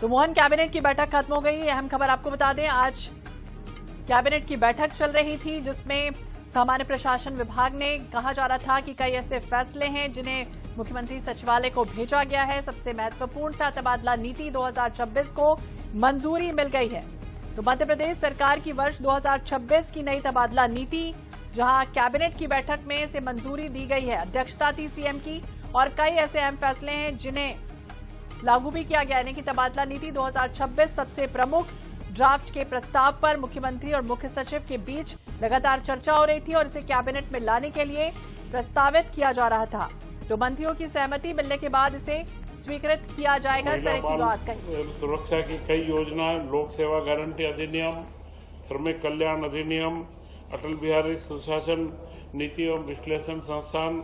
तो मोहन, कैबिनेट की बैठक खत्म हो गई। अहम खबर आपको बता दें, आज कैबिनेट की बैठक चल रही थी जिसमें सामान्य प्रशासन विभाग ने कहा जा रहा था कि कई ऐसे फैसले हैं जिन्हें मुख्यमंत्री सचिवालय को भेजा गया है। सबसे महत्वपूर्ण था तबादला नीति 2026 को मंजूरी मिल गई है। तो मध्य प्रदेश सरकार की वर्ष 2026 की नई तबादला नीति, जहां कैबिनेट की बैठक में इसे मंजूरी दी गई है, अध्यक्षता थी सीएम की, और कई ऐसे अहम फैसले हैं जिन्हें लागू भी किया गया है। यानी कि तबादला नीति 2026 सबसे प्रमुख ड्राफ्ट के प्रस्ताव पर मुख्यमंत्री और मुख्य सचिव के बीच लगातार चर्चा हो रही थी और इसे कैबिनेट में लाने के लिए प्रस्तावित किया जा रहा था। तो मंत्रियों की सहमति मिलने के बाद इसे स्वीकृत किया जाएगा। इस तरह की बात कही। सुरक्षा की कई योजनाएं, लोक सेवा गारंटी अधिनियम, श्रमिक कल्याण अधिनियम, अटल बिहारी सुशासन नीति एवं विश्लेषण संस्थान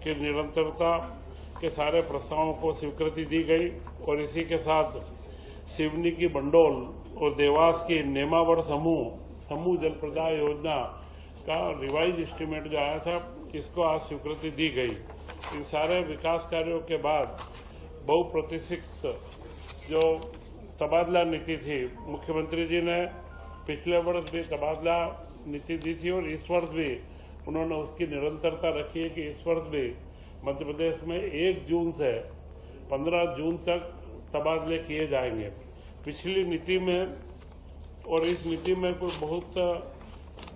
की निरंतरता के सारे प्रस्तावों को स्वीकृति दी गई और इसी के साथ सिवनी की बंडोल और देवास की नेमावर समूह जल प्रदाय योजना का रिवाइज एस्टीमेट जो आया था, इसको आज स्वीकृति दी गई। इन सारे विकास कार्यों के बाद बहुप्रतीक्षित जो तबादला नीति थी, मुख्यमंत्री जी ने पिछले वर्ष भी तबादला नीति दी थी और इस वर्ष भी उन्होंने उसकी निरंतरता रखी है कि इस वर्ष भी मध्य प्रदेश में 1 जून से 15 जून तक तबादले किए जाएंगे। पिछली नीति में और इस नीति में कोई बहुत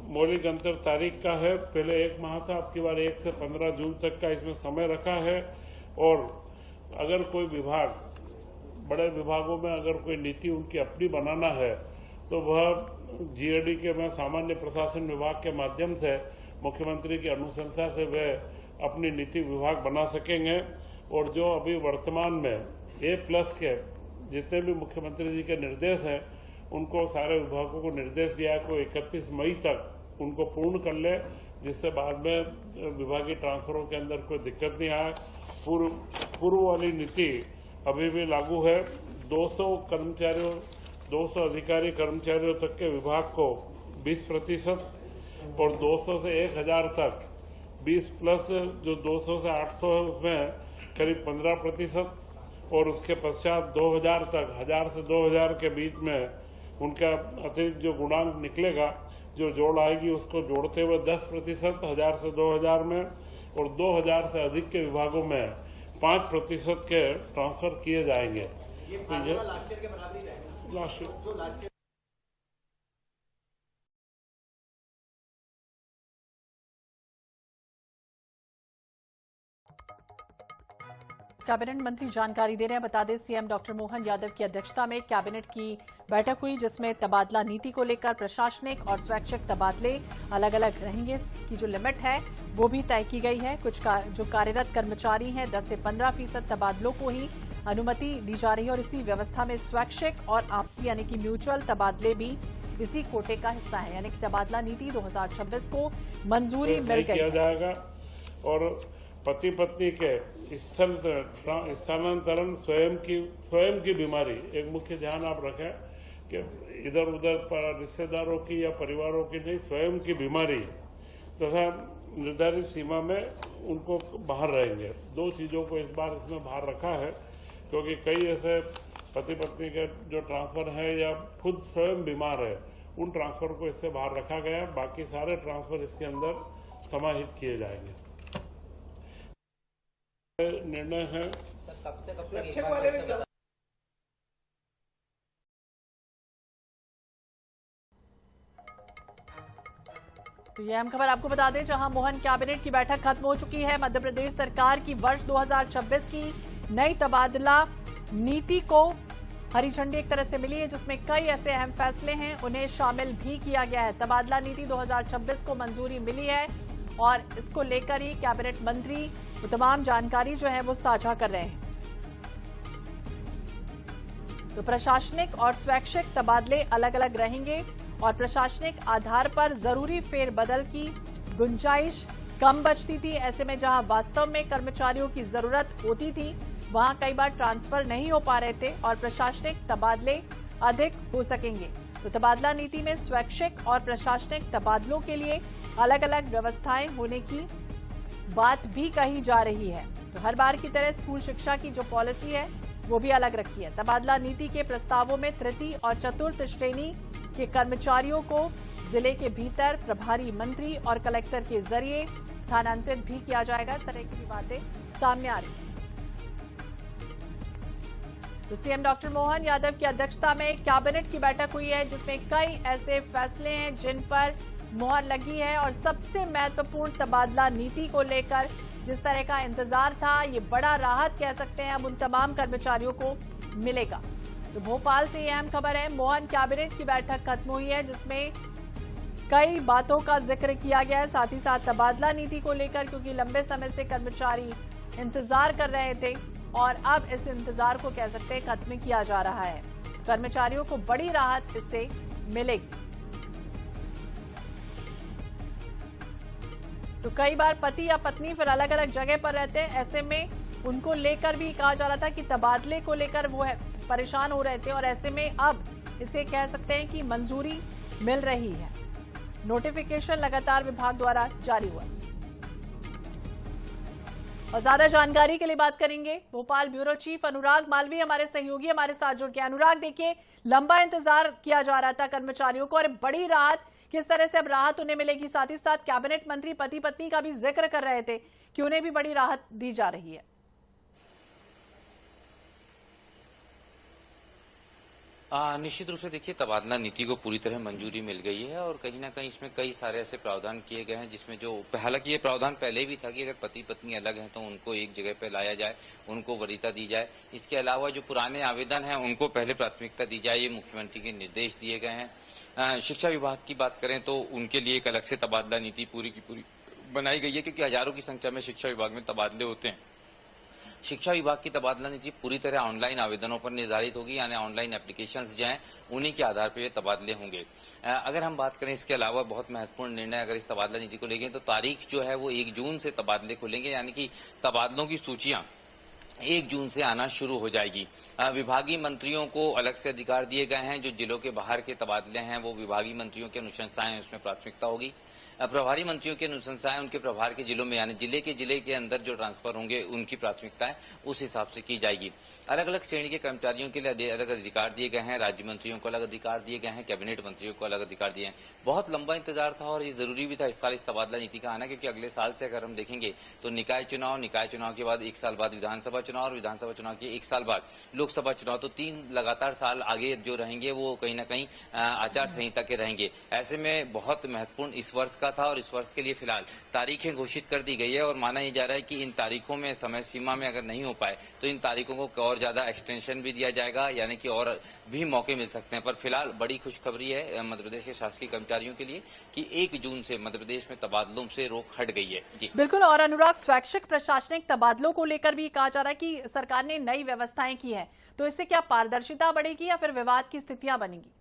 मौलिक अंतर तारीख का है। पहले 1 माह था, अब की बार 1 से 15 जून तक का इसमें समय रखा है। और अगर कोई विभाग, बड़े विभागों में अगर कोई नीति उनकी अपनी बनाना है तो वह जीएडी के में सामान्य प्रशासन विभाग के माध्यम से मुख्यमंत्री की अनुशंसा से वे अपनी नीति विभाग बना सकेंगे। और जो अभी वर्तमान में A+ के जितने भी मुख्यमंत्री जी के निर्देश हैं, उनको सारे विभागों को निर्देश दिया को 31 मई तक उनको पूर्ण कर ले, जिससे बाद में विभागीय ट्रांसफरों के अंदर कोई दिक्कत नहीं आए। पूर्व वाली नीति अभी भी लागू है। 200 अधिकारी कर्मचारियों तक के विभाग को 20% और 200 से 1000 तक 20+, जो 200 से 800 है उसमें करीब 15%, और उसके पश्चात 2000 तक, 1000 से 2000 के बीच में उनका अतिरिक्त जो गुणांक निकलेगा, जो जोड़ आएगी, उसको जोड़ते हुए 10% 1000 से 2000 में, और 2000 से अधिक के विभागों में 5% के ट्रांसफर किए जाएंगे। तो ये लास्ट ईयर के बराबर ही रहेगा। लास्ट ईयर कैबिनेट मंत्री जानकारी दे रहे हैं। बता दें, सीएम डॉक्टर मोहन यादव की अध्यक्षता में कैबिनेट की बैठक हुई जिसमें तबादला नीति को लेकर प्रशासनिक और स्वैच्छिक तबादले अलग अलग रहेंगे की जो लिमिट है वो भी तय की गई है। कुछ जो कार्यरत कर्मचारी हैं 10 से 15% तबादलों को ही अनुमति दी जा रही है और इसी व्यवस्था में स्वैच्छिक और आपसी यानी कि म्यूचुअल तबादले भी इसी कोटे का हिस्सा है। यानी कि तबादला नीति 2026 को मंजूरी मिल गई जाएगा। और पति पत्नी के स्थल स्थानांतरण स्वयं की बीमारी, एक मुख्य ध्यान आप रखें कि इधर उधर पर रिश्तेदारों की या परिवारों की नहीं, स्वयं की बीमारी तथा निर्धारित सीमा में उनको बाहर रहेंगे। 2 चीजों को इस बार इसमें बाहर रखा है, क्योंकि कई ऐसे पति पत्नी के जो ट्रांसफर है या खुद स्वयं बीमार है, उन ट्रांसफर को इससे बाहर रखा गया। बाकी सारे ट्रांसफर इसके अंदर समाहित किए जाएंगे। निर्णय है तो ये अहम खबर आपको बता दें, जहां मोहन कैबिनेट की बैठक खत्म हो चुकी है। मध्य प्रदेश सरकार की वर्ष 2026 की नई तबादला नीति को हरी झंडी एक तरह से मिली है जिसमें कई ऐसे अहम फैसले हैं, उन्हें शामिल भी किया गया है। तबादला नीति 2026 को मंजूरी मिली है और इसको लेकर ही कैबिनेट मंत्री वो तमाम जानकारी जो है वो साझा कर रहे हैं। तो प्रशासनिक और स्वैच्छिक तबादले अलग अलग रहेंगे और प्रशासनिक आधार पर जरूरी फेरबदल की गुंजाइश कम बचती थी। ऐसे में जहां वास्तव में कर्मचारियों की जरूरत होती थी, वहां कई बार ट्रांसफर नहीं हो पा रहे थे और प्रशासनिक तबादले अधिक हो सकेंगे। तो तबादला नीति में स्वैच्छिक और प्रशासनिक तबादलों के लिए अलग अलग व्यवस्थाएं होने की बात भी कही जा रही है। तो हर बार की तरह स्कूल शिक्षा की जो पॉलिसी है वो भी अलग रखी है। तबादला नीति के प्रस्तावों में तृतीय और चतुर्थ श्रेणी के कर्मचारियों को जिले के भीतर प्रभारी मंत्री और कलेक्टर के जरिए स्थानांतरित भी किया जाएगा। इस तरह की भी बातें सामने आ रही। तो सीएम डॉक्टर मोहन यादव की अध्यक्षता में कैबिनेट की बैठक हुई है, जिसमें कई ऐसे फैसले हैं जिन पर मुहर लगी है और सबसे महत्वपूर्ण तबादला नीति को लेकर जिस तरह का इंतजार था, ये बड़ा राहत कह सकते हैं अब उन तमाम कर्मचारियों को मिलेगा। तो भोपाल से ये अहम खबर है। मोहन कैबिनेट की बैठक खत्म हुई है, जिसमें कई बातों का जिक्र किया गया है, साथ ही साथ तबादला नीति को लेकर, क्योंकि लंबे समय से कर्मचारी इंतजार कर रहे थे और अब इस इंतजार को कह सकते हैं खत्म किया जा रहा है। कर्मचारियों को बड़ी राहत इससे मिलेगी। तो कई बार पति या पत्नी फिर अलग अलग जगह पर रहते हैं, ऐसे में उनको लेकर भी कहा जा रहा था कि तबादले को लेकर वो परेशान हो रहे थे और ऐसे में अब इसे कह सकते हैं कि मंजूरी मिल रही है। नोटिफिकेशन लगातार विभाग द्वारा जारी हुआ। और ज्यादा जानकारी के लिए बात करेंगे भोपाल ब्यूरो चीफ अनुराग मालवीय, हमारे सहयोगी हमारे साथ जुड़ गए। अनुराग, देखिए लंबा इंतजार किया जा रहा था कर्मचारियों को और बड़ी राहत, किस तरह से अब राहत उन्हें मिलेगी? साथ ही साथ कैबिनेट मंत्री पति पत्नी का भी जिक्र कर रहे थे कि उन्हें भी बड़ी राहत दी जा रही है। निश्चित रूप से देखिए, तबादला नीति को पूरी तरह मंजूरी मिल गई है और कहीं ना कहीं इसमें कई सारे ऐसे प्रावधान किए गए हैं जिसमें जो हालांकि ये प्रावधान पहले भी था कि अगर पति पत्नी अलग हैं तो उनको एक जगह पर लाया जाए, उनको वरीयता दी जाए। इसके अलावा जो पुराने आवेदन हैं उनको पहले प्राथमिकता दी जाए, ये मुख्यमंत्री के निर्देश दिए गए हैं। शिक्षा विभाग की बात करें तो उनके लिए एक अलग से तबादला नीति पूरी की पूरी बनाई गई है, क्योंकि हजारों की संख्या में शिक्षा विभाग में तबादले होते हैं। शिक्षा विभाग की तबादला नीति पूरी तरह ऑनलाइन आवेदनों पर निर्धारित होगी, यानी ऑनलाइन एप्लीकेशंस जो हैं उन्हीं के आधार पर ये तबादले होंगे। अगर हम बात करें इसके अलावा बहुत महत्वपूर्ण निर्णय अगर इस तबादला नीति को लेंगे तो तारीख जो है वो 1 जून से तबादले खुलेंगे, यानी कि तबादलों की सूचियां 1 जून से आना शुरू हो जाएगी। विभागीय मंत्रियों को अलग से अधिकार दिए गए हैं। जो जिलों के बाहर के तबादले हैं वो विभागीय मंत्रियों की अनुशंसाएं उसमें प्राथमिकता होगी। प्रभारी मंत्रियों की अनुशंसाएं उनके प्रभार के जिलों में, यानी जिले के अंदर जो ट्रांसफर होंगे उनकी प्राथमिकताएं उस हिसाब से की जाएगी। अलग अलग श्रेणी के कर्मचारियों के लिए अलग अधिकार दिए गए हैं, राज्य मंत्रियों को अलग अधिकार दिए गए हैं, कैबिनेट मंत्रियों को अलग अधिकार दिए हैं। बहुत लंबा इंतजार था और ये जरूरी भी था इस साल इस तबादला नीति का आना, क्योंकि अगले साल से अगर हम देखेंगे तो निकाय चुनाव के बाद 1 साल बाद विधानसभा चुनाव और विधानसभा चुनाव के 1 साल बाद लोकसभा चुनाव, तो 3 लगातार साल आगे जो रहेंगे वो कहीं ना कहीं आचार संहिता के रहेंगे। ऐसे में बहुत महत्वपूर्ण इस वर्ष का था और इस वर्ष के लिए फिलहाल तारीखें घोषित कर दी गई है और माना यह जा रहा है कि इन तारीखों में समय सीमा में अगर नहीं हो पाए तो इन तारीखों को और ज्यादा एक्सटेंशन भी दिया जाएगा, यानी कि और भी मौके मिल सकते हैं। पर फिलहाल बड़ी खुशखबरी है मध्य प्रदेश के शासकीय कर्मचारियों के लिए कि 1 जून से मध्य प्रदेश में तबादलों से रोक हट गई है। जी बिल्कुल। और अनुराग, स्वैच्छिक प्रशासनिक तबादलों को लेकर भी कहा जा रहा है कि सरकार ने नई व्यवस्थाएं की है, तो इससे क्या पारदर्शिता बढ़ेगी या फिर विवाद की स्थितियां बनेंगी?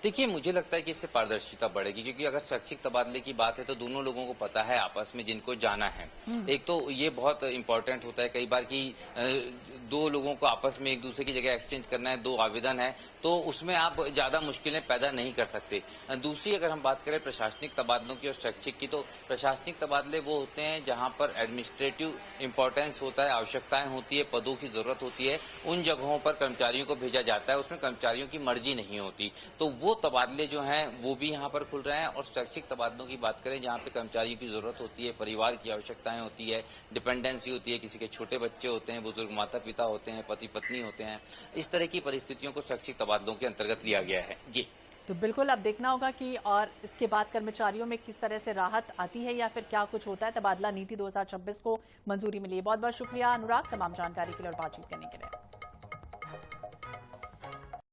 देखिए, मुझे लगता है कि इससे पारदर्शिता बढ़ेगी, क्योंकि अगर शैक्षिक तबादले की बात है तो दोनों लोगों को पता है आपस में जिनको जाना है। एक तो ये बहुत इंपॉर्टेंट होता है कई बार कि 2 लोगों को आपस में एक दूसरे की जगह एक्सचेंज करना है, 2 आवेदन है, तो उसमें आप ज्यादा मुश्किलें पैदा नहीं कर सकते। दूसरी अगर हम बात करें प्रशासनिक तबादलों की और शैक्षिक की, तो प्रशासनिक तबादले वो होते हैं जहां पर एडमिनिस्ट्रेटिव इंपॉर्टेंस होता है, आवश्यकताएं होती है, पदों की जरूरत होती है, उन जगहों पर कर्मचारियों को भेजा जाता है, उसमें कर्मचारियों की मर्जी नहीं होती। तो वो तबादले जो हैं वो भी यहाँ पर खुल रहे हैं। और शैक्षिक तबादलों की बात करें जहाँ पे कर्मचारियों की जरूरत होती है, परिवार की आवश्यकताएं होती है, डिपेंडेंसी होती है, किसी के छोटे बच्चे होते हैं, बुजुर्ग माता पिता होते हैं, पति पत्नी होते हैं, इस तरह की परिस्थितियों को शैक्षिक तबादलों के अंतर्गत लिया गया है। जी तो बिल्कुल अब देखना होगा कि और इसके बाद कर्मचारियों में किस तरह से राहत आती है या फिर क्या कुछ होता है। तबादला नीति 2026 को मंजूरी मिली है। बहुत बहुत शुक्रिया अनुराग तमाम जानकारी के लिए और बातचीत करने के लिए।